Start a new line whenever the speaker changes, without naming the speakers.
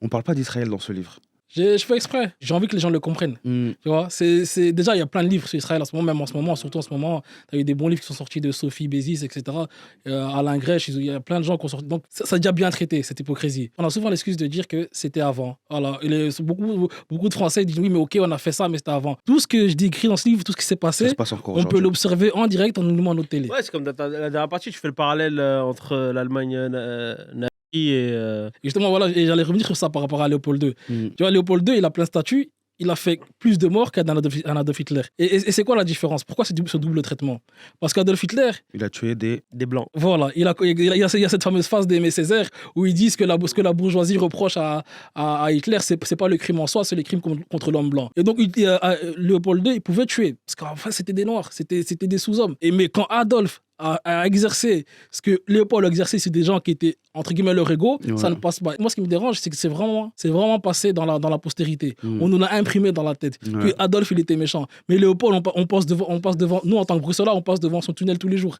On parle pas d'Israël dans ce livre.
Je fais exprès. J'ai envie que les gens le comprennent. Tu vois, déjà, il y a plein de livres sur Israël en ce moment, même en ce moment, surtout en ce moment. Il y a eu des bons livres qui sont sortis de Sophie Bézis, etc. Alain Grèche, il y a plein de gens qui ont sorti. Donc, ça a déjà bien traité, cette hypocrisie. On a souvent l'excuse de dire que c'était avant. Voilà. Beaucoup de Français disent oui, mais ok, on a fait ça, mais c'était avant. Tout ce que je décris dans ce livre, tout ce qui s'est passé, on peut l'observer en direct en nous à notre télé.
Ouais, c'est comme dans la dernière partie, tu fais le parallèle entre l'Allemagne et
justement, voilà, et j'allais revenir sur ça par rapport à Léopold II. Tu vois, Léopold II, il a plein de statuts, il a fait plus de morts qu'un Adolf Hitler. Et c'est quoi la différence? Pourquoi c'est ce double traitement? Parce qu'Adolf Hitler...
Il a tué des
Blancs.
Voilà, il y a cette fameuse phase d'Aimé Césaire où ils disent que ce que la bourgeoisie reproche à Hitler, c'est pas le crime en soi, c'est le crime contre l'homme blanc. Et donc, Léopold II, il pouvait tuer, parce qu'en fait, c'était des Noirs, c'était des sous-hommes. Mais quand Adolphe a exercé ce que Léopold a exercé sur des gens qui étaient entre guillemets leur ego, ça ne passe pas. Moi, ce qui me dérange, c'est que c'est vraiment passé dans la postérité. On nous l'a imprimé dans la tête que Adolphe, il était méchant. Mais Léopold, on passe devant nous en tant que Bruxellois, on passe devant son tunnel tous les jours.